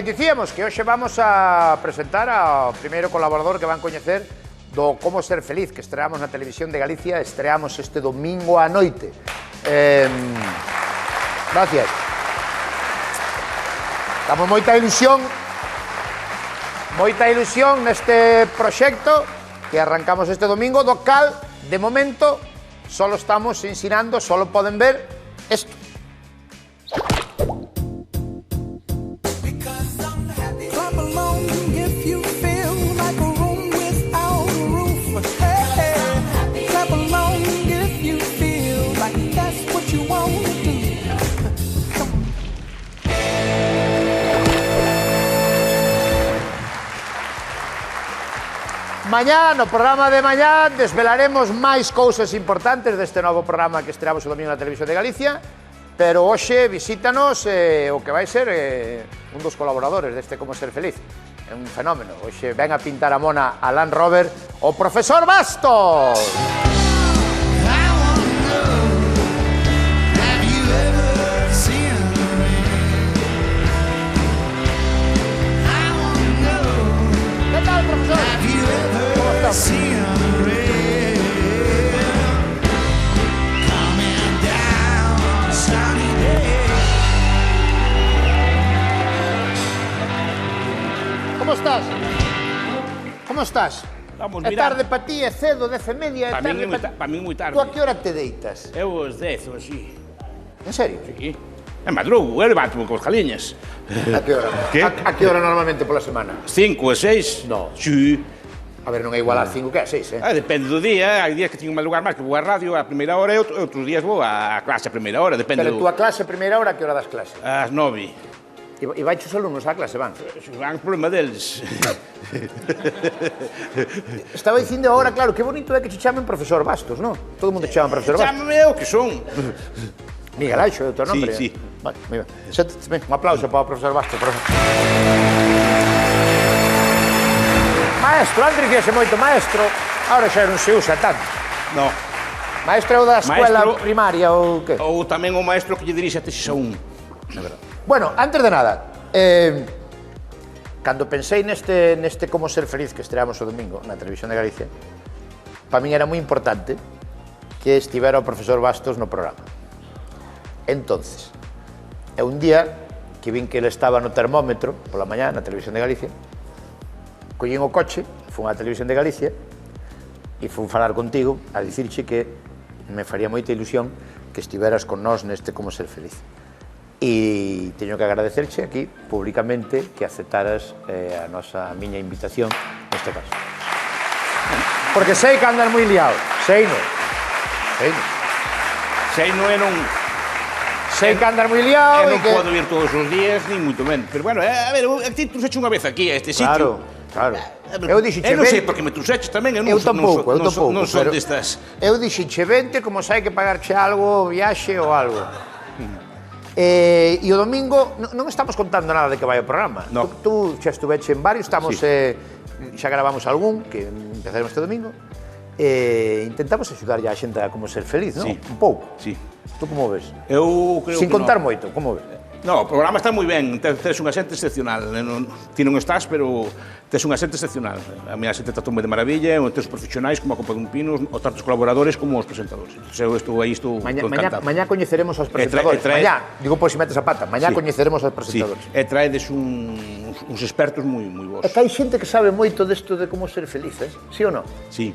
Dicíamos que hoxe vamos a presentar ao primeiro colaborador que van coñecer do Como Ser Feliz, que estreamos na Televisión de Galicia, estreamos este domingo á noite. Gracias. Estamos moita ilusión neste proxecto que arrancamos este domingo, do cal, de momento, solo estamos ensinando, solo poden ver isto. Mañá, no programa de mañá, desvelaremos máis cousas importantes deste novo programa que estreamos o domingo na Televisión de Galicia, pero hoxe visítanos o que vai ser un dos colaboradores deste Como Ser Feliz. É un fenómeno. Hoxe ven a pintar a mona a Land Rover o profesor Bastos. Que tal, profesor? Como estás? Como estás? Vamos, é tarde para ti, é cedo, 10:30, é tarde para mí moi tarde. Tú a que hora te deitas? Eu os 10 ou así. En serio? Sí. É madrugo, eu levanto-me con os galiñas. A que hora? Que? A que hora normalmente pola semana? 5 ou 6? No. Sí. A ver, non é igual a 5 que a 6, Depende do día, hai días que teño que madrugar máis, que vou á radio a primeira hora e outros días vou á clase a primeira hora, depende Pero tú a clase, a primeira hora, a que hora das clase? Ás 9. E vai os alumnos á clase, van? Van problema deles. Estaba dicindo agora, claro, que bonito é que te chamen profesor Bastos, non? Todo o mundo te chama profesor Bastos. Chámame o que son. Miguel Aixo é o teu nombre. Sí. Vale, moi ben. Un aplauso para o profesor Bastos, por favor. Maestro, antes dicíase moito maestro, ahora xa non se usa tanto. No. Maestro é o da escuela Maestro- primaria ou que? Ou tamén o maestro que lle dirixe a tesis a un. Na verdade. Bueno, antes de nada, cando pensei neste Como Ser Feliz que estreamos o domingo na Televisión de Galicia, para min era moi importante que estivera o profesor Bastos no programa. Entonces, é un día que vin que ele estaba no termómetro pola mañá na Televisión de Galicia, collín o coche, fun á Televisión de Galicia e fun falar contigo a dicirche que me faría moita ilusión que estiveras con nós neste Como Ser Feliz. E teño que agradecerche aquí, públicamente, que aceptaras a miña invitación neste caso. Porque sei que andas moi liado, sei non. Sei non é non... Sei que andas moi liado Eu e non que... podo ir todos os días, ni moito menos. Pero bueno, a ver, ti truxeche unha vez aquí a este sitio. Claro. Eu dixeche non sei vente... por que me truxeches tamén, eu Eu tampouco, non son pero destas... Eu dixeche vente como se hai que pagarche algo, viaxe ou algo. E o domingo non estamos contando nada de que vai o programa. No. Tú xa estuveche en varios, estamos Sí. xa gravamos algún que empezaremos este domingo. Intentamos axudarlle a xente a como ser feliz, non? Sí. Un pouco. Sí. Tú como ves? Eu creo Sin que contar non. moito, como ves? No, o programa está moi ben, tes unha xente excepcional. Ti non estás, pero tes unha xente excepcional. A miña xente tratou-me de maravilla, tes os profesionais como a Copa de un Pino, tanto os colaboradores como os presentadores. Eu estou encantado. Mañá coñeceremos aos presentadores. Mañá, digo por si metes a pata, mañá Sí. coñeceremos aos Sí, presentadores. e traedes uns expertos moi bons. É que hai xente que sabe moito desto de como ser feliz, sí ou non? Sí.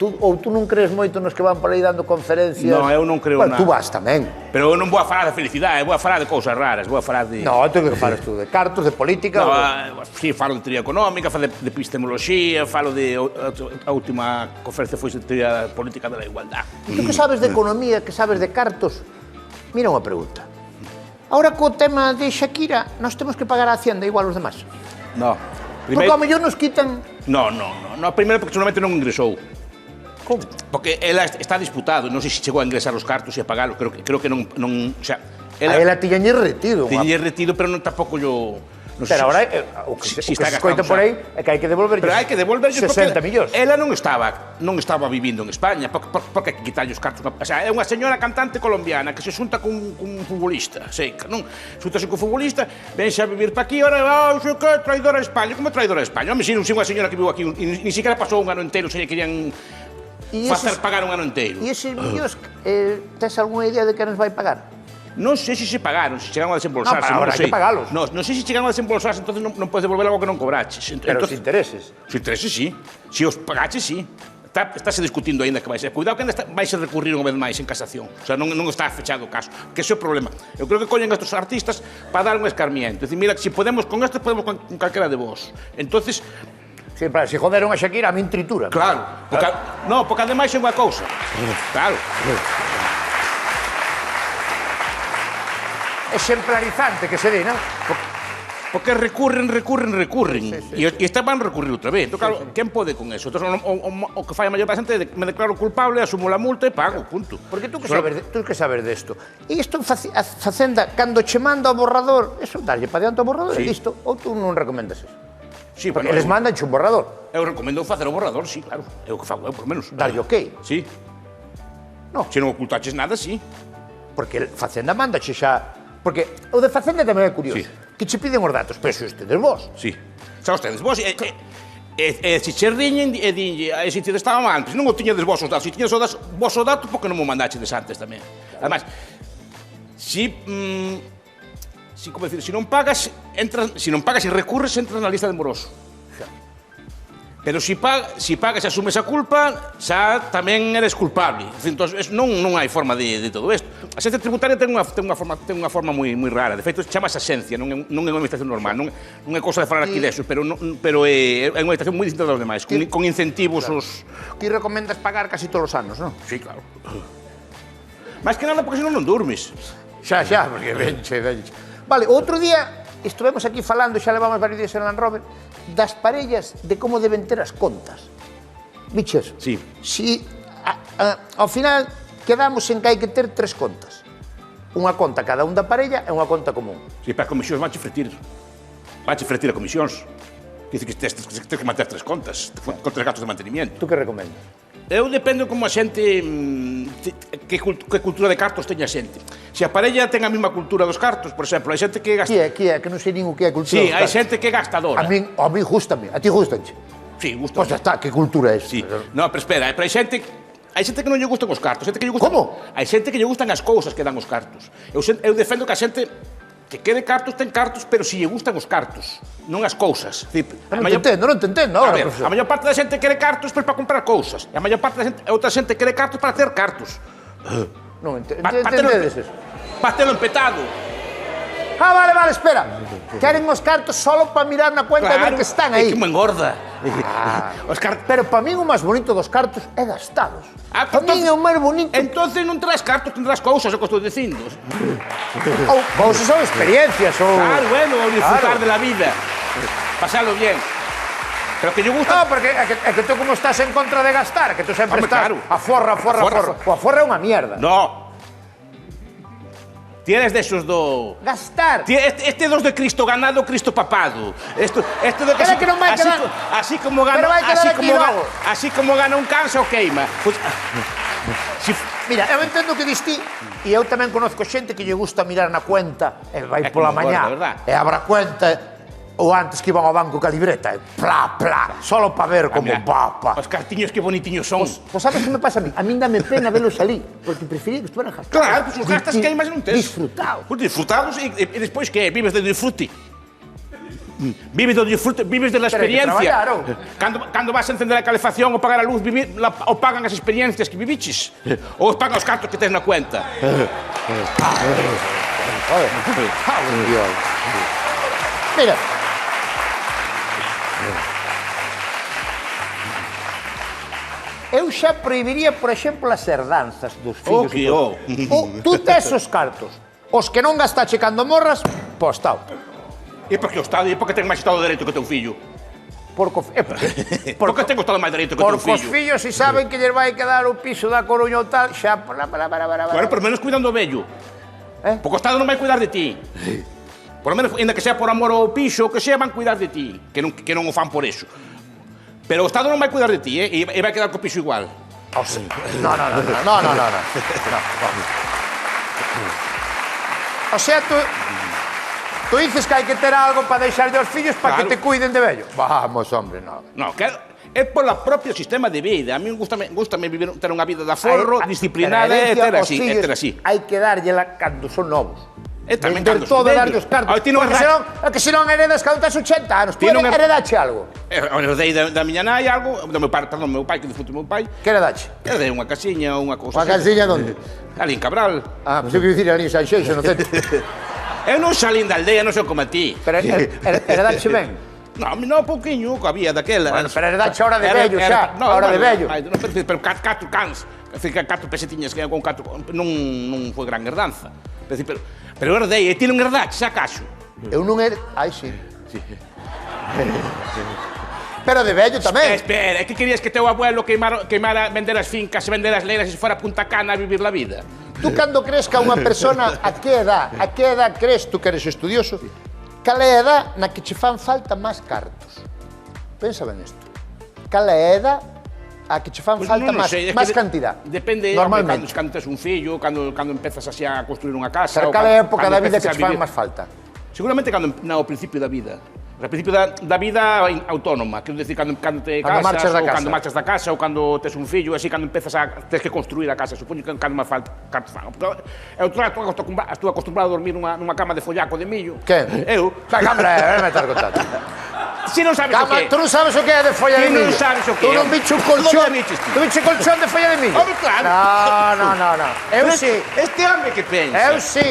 Ou tú non crees moito nos que van por aí dando conferencias? No, eu non creo bueno, nada. Tú vas tamén. Pero eu non vou a falar de felicidade, vou a falar de cousas raras, vou a falar de... No, tú que falas tú de cartos, de política... No, sí, falo de teoría económica, falo de epistemoloxía, falo de... A última conferencia foi de teoría política da igualdade. E tú que sabes de economía, que sabes de cartos, mira unha pregunta. Ahora co tema de Shakira, nós temos que pagar a Hacienda igual aos demás? No. Porque ao mellor nos quitan... No, primeiro porque seguramente non ingresou. Como? Porque ela está disputado, non sei se chegou a ingresar os cartos e a pagalos, creo que non, o sea, A ela tiñañe retido. tiñe retido, pero non tampouco Pero agora, o que se escoita por aí é que hai que devolver 60 millóns. Ela non estaba vivindo en España, porque hai que quitarlle os cartos. O sea, é unha señora cantante colombiana que se xunta cun futbolista, seca, non? Xúntase cun futbolista, vense a vivir pa aquí, ora, sei que, traidora a España. Como traidora a España? Home, si non sei unha señora que viu aquí, ni siquiera pasou un ano inteiro, se lle querían facer pagar un ano inteiro. E eses millóns, tes algunha idea de que nos vai pagar? Non sei se chegaron a desembolsarse. No, pero agora hai que pagalos. Non sei se chegaron a desembolsarse, entonces non podes devolver algo que non cobraches. Pero os intereses. Os intereses, sí. Se os pagaches, sí. Estáse discutindo ainda que vai ser. Cuidado que ainda vai ser recurrir unha vez máis en casación. O sea, non está fechado o caso. Que ese é o problema. Eu creo que collen estes artistas para dar un escarmiento. Dicir, mira, se podemos con estes, podemos con calquera de vos. Entonces, sí, para, se joderon a Shakira, a min tritura. Claro. Porque ademais é unha cousa. Claro. Exemplarizante que se di, non? Porque recurren. Sí. E esta van a recurrir outra vez. Entón, claro, quen pode con eso? Entón, o que fai a maior parte de me declaro culpable, asumo la multa e pago, punto. Porque tú que sabes desto. E isto a Facenda, cando che manda o borrador, eso darlle pa diante o borrador e listo. Ou tú non recomendas eso? Sí, porque eles mandan un borrador. Eu recomendo facer o borrador, sí, claro. É o que fago, por lo menos. Darlle ok. Sí. No. Se non ocultaches nada, sí. Porque Facenda manda che xa... Porque o de Facenda tamén é curioso. Sí. Que che piden os datos, pero se ustedes vos. Sí. Xa ustedes vos, se che riñen e dinlle, se te estaba mal, se non o tiñedes vos os datos, se tiñedes vos os datos, porque non mo mandaxedes antes tamén. Ademais, como decir, se non pagas e recurres, entras na lista de moroso. Pero se pagas e asumes a culpa, xa tamén eres culpable. Entón, non hai forma de todo isto. A xencia tributaria ten unha forma moi rara. De feito, chamase axencia, non é unha administración normal. Non é cousa de falar aquí deso, pero é unha administración moi distinta dos demais, con incentivos os... Ti recomendas pagar casi todos os anos, non? Sí, claro. Máis que nada porque senón non durmes. Xa, porque venche. Vale, outro día estivemos aquí falando, xa levamos varios días en Land Rover, das parellas de como deben ter as contas. Biches? Sí. Si ao final quedamos en que hai que ter 3 contas. Unha conta cada un da parella e unha conta común. Si, para as comisións vanche fretir. Vanche fretir a comisións. Dice que tens que manter 3 contas, con 3 gastos de mantenimiento. Tú que recomendas? Eu dependo como a xente, que cultura de cartos teña a xente. Se a parella ten a mesma cultura dos cartos, por exemplo, hai xente que gasta... Que é? Que non sei nin o que é cultura dos cartos. Sí, hai xente que é gastadora. A mí gustame, a ti gustanche? Sí, gustame. Pois xa está, que cultura é esa? Sí. No, pero espera, hai xente que non lle gustan os cartos, xente que lle gustan... Como? Hai xente que lle gustan as cousas que dan os cartos. Eu defendo que a xente que quere cartos ten cartos, pero si lle gustan os cartos, non as cousas. Non te entendo ahora, profesor. A maior parte da xente quere cartos para comprar cousas, e a maior parte da xente, outra xente quere cartos para ter cartos. Non entendedes eso. Para telo empetado. Vale, espera. Queren os cartos solo para mirar na cuenta e ver que están aí. É que me engorda. Pero para min o máis bonito dos cartos é gastados. Para min é o máis bonito. Entonces non terás cartos, tendrás cousas, é o que estou dicindo. Cousas son experiencias. Claro, bueno, disfrutar de la vida. Pasarlo bien. Pero que lle gusta... No, porque é que tú como estás en contra de gastar, que tú sempre estás a forra. O a forra é unha mierda. No. Tienes desos do... Gastar. Este dos de Cristo ganado, Cristo papado. Esto de que... Pero que non vai quedar... Así como gana... Así como gana un canso o queima. Mira, eu entendo que diste e eu tamén conozco xente que lle gusta mirar na cuenta e vai pola mañá e abra cuenta ou antes que iban ao banco ca libreta e plá, solo para ver como papa. Os cartiños que bonitiños son. Pois sabes que me pasa a mí? A min dame pena velos ali, porque prefería que estuveran gastados. Claro, pois os gastas que hai máis non tes. Disfrutados. Disfrutados e despois que vives de disfrute. Vives do disfrute, vives de la experiencia. Cando vas a encender a calefacción ou pagar a luz, ou pagan as experiencias que viviches, ou pagan os cartos que tes na cuenta. Mira. Eu xa prohibiría, por exemplo, as herdanzas dos fillos. Tú tes os cartos. Os que non gastache cando morras, po Estado. E por que o Estado? E por que ten máis Estado de Dereito que teu fillo? Por que ten o Estado máis dereito que teu fillo? Porque os fillos, se saben que lles vai quedar o piso da Coruña ou tal, xa... Bueno, por menos cuidando o vello. Porque o Estado non vai cuidar de ti. Por lo menos, ainda que sea por amor ao piso, que sea, van cuidar de ti, que non o fan por eso. Pero o Estado non vai cuidar de ti, e vai quedar co piso igual. O sea, no. O sea, tú dices que hai que ter algo para deixarlle aos fillos para que te cuiden de vello. Vamos, hombre, no. No, que é polo propio sistema de vida. A mí gustame vivir, ter unha vida de aforro, disciplinada, e ter así. Hai que darllela cando son novos. E tamén vender cando son todo, vellos. darlle os cartos. Porque senón heredas cando tes 80 anos. Tú heredache algo. Heredei da miña nai algo, do meu pai, que disfrute o meu pai. Que heredache? Heredei unha casiña, unha cousa. Unha casiña onde? Ali en Cabral. Ah, pues eu quero dicir ali en Sanxeixo, no centro. Eu non salín da aldea, non sei como a ti. Pero heredache ben? Non, pouquiño, que había daquela. Bueno, pero heredache a hora de vello xa, a hora de vello. Pero 4 cans, 4 pesetiñas que con 4, non foi gran herdanza. Pero herdei, e ti non herdache, xa caso. Eu non herdei, ai, sí. Pero de vello tamén. Espera, é que querías que teu abuelo queimara vender as fincas e vender as leiras e se fora a Punta Cana a vivir la vida? Tú cando crees que a unha persona, a que edad crees, tú que eres estudioso, cal é a edad na que che fan falta máis cartos? Pensa ben isto. Cal é a edad a que che fan falta máis cantidad? Depende, normalmente. Cando tes un fillo, cando empezas así a construir unha casa. Pero cal é a época da vida que che fan máis falta? Seguramente ao principio da vida. Ao principio da vida autónoma, quero dicir, cando te casas, ou cando marchas da casa, ou cando tes un fillo, así, cando empezas a ter que construir a casa, supoño que cando máis falta cartos fan. Estou acostumbrado a dormir nunha cama de follaco de millo. Que? Eu. Cámara, me estás contando. Si non sabes o que é. Tú non sabes o que é de folla de millo. Ti non sabes o que é. Tú non bicho un colchón. Tú bicho un colchón de folla de millo. Home, claro. No. Eu sí. Este home que pensa. Eu sí.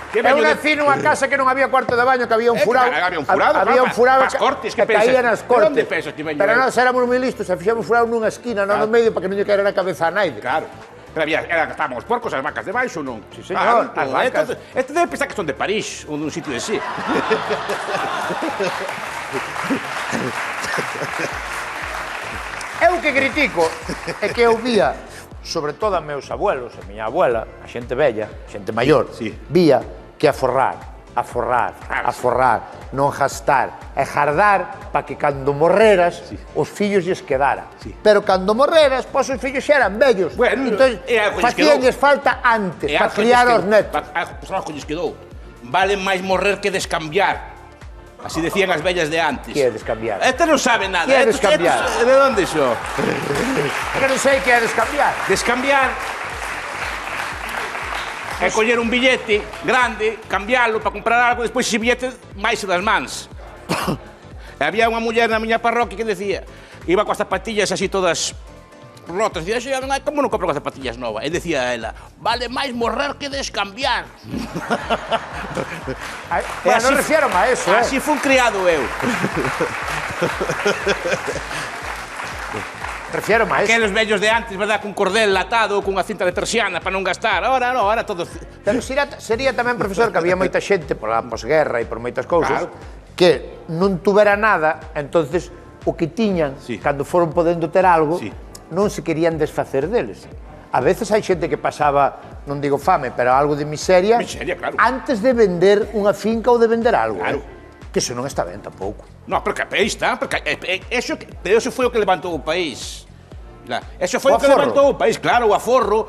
Eu nací nunha casa que non había cuarto de baño, que había un furado. Había un furado que caía nas cortes. Pero nós éramos moi listos, e fixemos furado nunha esquina, non no medio, para que non lle caera na cabeza a naide. Claro. Pero estábamos os porcos, as vacas debaixo, non? Sí, señor, as vacas. Este debe pensar que son de París, ou dun sitio de sí. Eu que critico é que eu vía, sobre todo a meus abuelos, a miña abuela, a xente vella, a xente maior, vía que aforrar, non gastar, e jardar para que cando morreras os fillos lles quedara. Pero cando morreras, pois os fillos xa eran vellos. Entón, facíanlles falta antes para criar os netos. Pois algo lles quedou. Vale máis morrer que descambiar. Así decían as vellas de antes. Que é descambiar? Este non sabe nada. Que é descambiar? De onde xo? Que non sei que é descambiar. Descambiar é coller un billete grande, cambialo para comprar algo, despois ese billete máis das mans. Había unha muller na miña parroquia que decía, iba coas zapatillas así todas rotas, e dicía, como non compro coas zapatillas novas? E decía ela, vale máis morrer que descambiar. Non refiero a eso, Así fun criado eu. Refiero máis. Aqueles vellos de antes, verdad, cun cordel latado ou cunha cinta de persiana para non gastar. Ahora non, ahora todo... Pero sería tamén, profesor, que había moita xente pola posguerra e por moitas cousas que non tuvera nada, entonces o que tiñan, cando foron podendo ter algo, non se querían desfacer deles. A veces hai xente que pasaba, non digo fame, pero algo de miseria, antes de vender unha finca ou de vender algo. Que iso non está ben tampouco. No, pero que aí está, porque eso foi o que levantou o país. Eso foi o que levantou o país, claro, o aforro.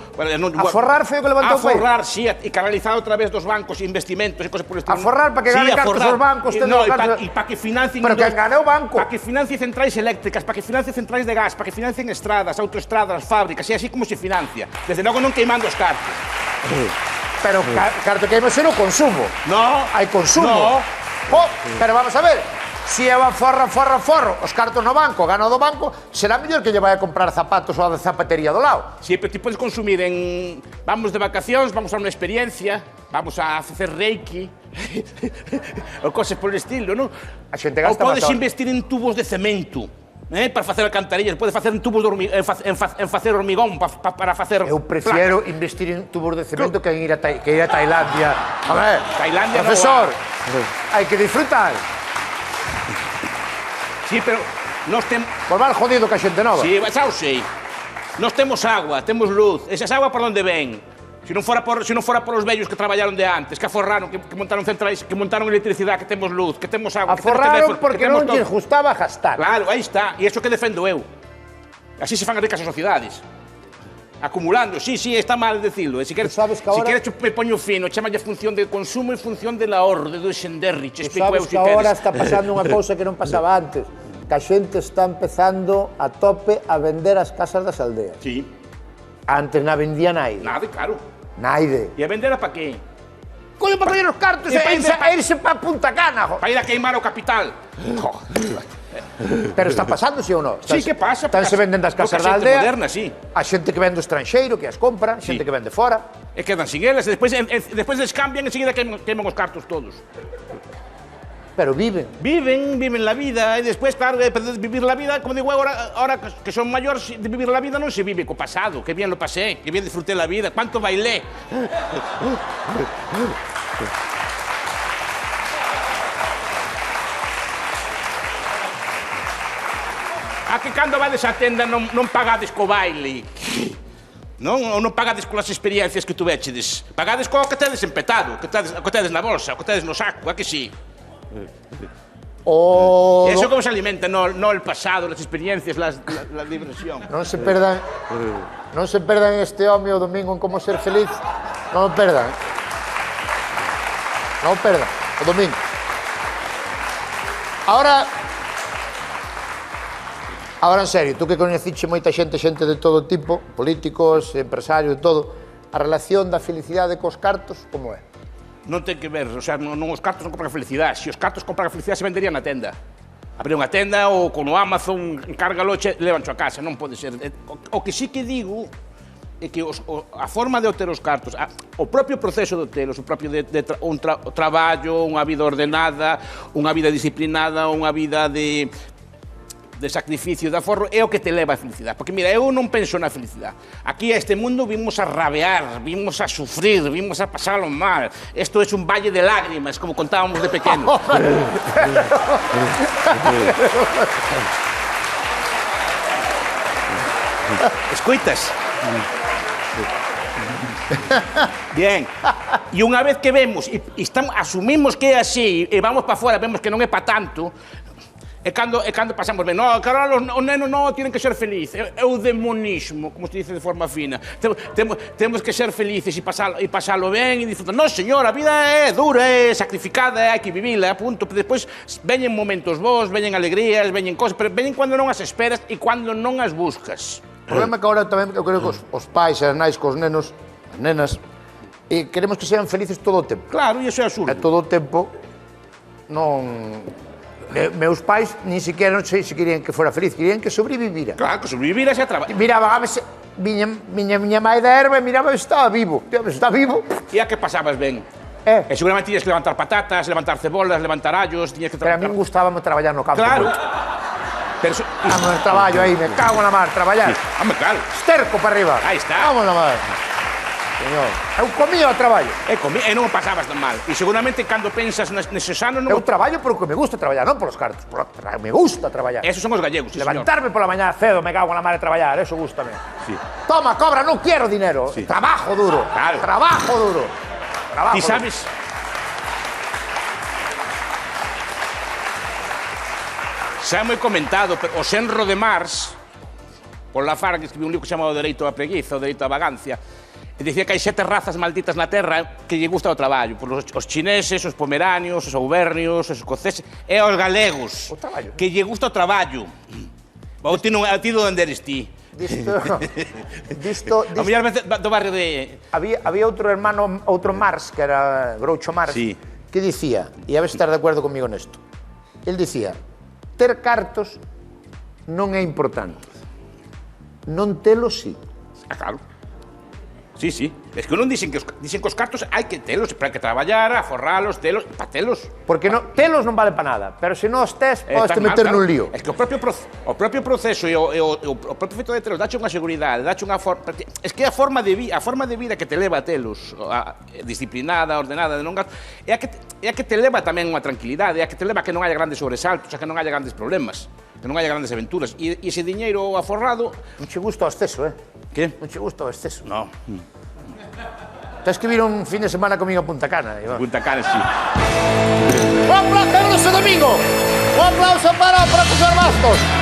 Aforrar foi o que levantou o país? Aforrar, sí, e canalizado a través dos bancos, investimentos e cosas por estilo. Aforrar para que ganen cartos os bancos. E para que financien... Pero que gane o banco. Para que financien centrais eléctricas, para que financien centrais de gas, para que financien estradas, autoestradas, fábricas, e así como se financia. Desde logo non queimando os cartos. Pero carto queimase no consumo. No. Hai consumo. No. Pero vamos a ver. Si eu aforro, os cartos no banco, gano do banco, será mellor que lle vai a comprar zapatos ou a zapatería do lado. Si, pero ti podes consumir en... Vamos de vacacións, vamos a unha experiencia, vamos a facer reiki, ou cosas por el estilo, non? A xente gasta ou podes investir en tubos de cemento, para facer alcantarillas, podes facer en tubos de en facer hormigón, para facer... Eu prefiero investir en tubos de cemento que ir a Tailandia. A ver, profesor, hai que disfrutar. Sí, pero nós temos... Por mal jodido que a xente nova. Sí, xa o sei. Nós temos agua, temos luz. Esas agua por onde ven? Se non fora por os vellos que traballaron de antes, que aforraron, que montaron centrais, que montaron electricidade, que temos luz, que temos agua, que temos Aforraron teléfono, porque non lles gustaba gastar. Claro, aí está. E iso que defendo eu. Así se fan ricas as sociedades. Acumulando, sí, está mal decirlo. Se queres me poño fino, chamalle función de consumo e función del ahorro, de Duesenderri, che explico eu se se queres. Agora queres. está pasando unha cousa que non pasaba antes, que a xente está empezando a tope a vender as casas das aldeas. Sí. Antes na vendía naide. Nada, claro. Naide. E a vendera pa qué? Coño, para coller os cartos e irse pa Punta Cana. Para ir a queimar o capital. Pero está pasando, sí ou non? Sí, que pasa? Están se venden das casas da aldea. Moderna, sí. A xente que vende do estranxeiro, que as compra, xente que vende fora. E quedan sin elas, e despois les cambian, enseguida queiman os cartos todos. Pero viven. Viven la vida, e despois, claro, de vivir la vida, como digo, ahora que son maiores, de vivir la vida non se vive co pasado, que bien lo pasé, que bien disfruté la vida, cuánto bailé. A que cando vades á tenda non pagades co baile, non? Ou non pagades colas experiencias que tuvechedes. Pagades co que tedes empetado, que tedes na bolsa, que tedes no saco, a que sí? O... Eso como se alimenta, no el pasado, las experiencias, la diversión. Non se perdan este home o domingo en Como Ser Feliz. Non o perdan. Non o perdan, o domingo. Ahora, en serio, tú que coñeciche moita xente de todo tipo, políticos, empresarios, de todo, a relación da felicidade cos cartos, como é? Non ten que ver, o sea, non os cartos non compran a felicidade. Se os cartos compran a felicidade, se venderían na tenda. Abrir unha tenda ou con o Amazon, encárgalo, levancho a casa, non pode ser. O que sí que digo é que a forma de obter os cartos, o propio proceso de obtelos, o propio un traballo, unha vida ordenada, unha vida disciplinada, unha vida de sacrificio, de aforro, é o que te leva a felicidade. Porque, mira, eu non penso na felicidade. Aquí, a este mundo, vimos a rabear, vimos a sufrir, vimos a pasarlo mal. Esto es un valle de lágrimas, como contábamos de pequenos. Escuitas? Bien. E unha vez que vemos, e asumimos que é así, e vamos para fora, vemos que non é para tanto, E cando pasamos ben, claro, os nenos non tienen que ser felices, é o demonismo, como se dice de forma fina. Temos que ser felices e pasalo ben e disfrutar. Non, señor, a vida é dura, é sacrificada, hai que vivila, punto. Despois veñen momentos bons, veñen alegrías, veñen cosas, pero veñen cando non as esperas e cando non as buscas. O problema é que agora tamén, eu creo que os pais e as nais cos nenos, as nenas, queremos que sean felices todo o tempo. Claro, e iso é absurdo. E todo o tempo non... Meus pais nin siquiera non sei se querían que fora feliz, querían que sobrevivira. Claro, que sobrevivira xa traballo. Miraba, a veces, miña mãe da erva e miraba se estaba vivo. Está vivo. E a que pasabas ben? E seguramente tiñas que levantar patatas, levantar cebolas, levantar allos, tiñas que traballar. Pero a min gustábame traballar no campo. Claro. Pero traballo aí, me cago na mar, traballar. Home, claro. Esterco para arriba. Aí está. Vamos na mar. Señor, eu comía o traballo. E non o pasabas tan mal. E seguramente cando pensas neses anos... Eu traballo porque me gusta traballar, non polos cartos. Me gusta traballar. Esos son os gallegos, sí, levantarme pola mañá cedo, me cago na mar e traballar, eso gustame. Sí. Toma, cobra, non quero dinero. Sí. Trabajo duro. Claro. Trabajo duro. E sabes... Xa moi comentado, o Senro de Mars, por Lafargue, que escribiu un libro chamado Dereito á Preguiza, o Dereito á Vagancia, e dicía que hai 7 razas malditas na Terra que lle gusta o traballo. Os chineses, os pomeranios, os auvernios, os escoceses e os galegos. O traballo. Que lle gusta o traballo. O ti onde eres ti. Disto... A mellor do barrio de... Había outro hermano, outro Mars, que era Groucho Mars, sí, que dicía, e a ver se estar de acordo comigo nesto, el dicía, ter cartos non é importante, non telos sí. Claro. Sí, sí. Es que non dicen que os cartos hai que telos, para que traballar, aforralos, telos, para telos. Porque telos non vale para nada, pero se non os tes, podes te meter nun lío. Es que o propio proceso e o propio feito de telos dache unha seguridade, dache unha forma... Es que a forma de vida que te leva a telos, disciplinada, ordenada, de non gasto, é a que te leva tamén unha tranquilidade, é a que te leva a que non haya grandes sobresaltos, a que non haya grandes problemas, que non haya grandes aventuras. E ese diñeiro aforrado... Non che gusta o exceso, Que? Non che gusta o exceso. No. Tens que vir un fin de semana comigo a Punta Cana, Iván. Punta Cana, sí. Un aplauso, vemos o domingo. Un aplauso para o profesor Bastos.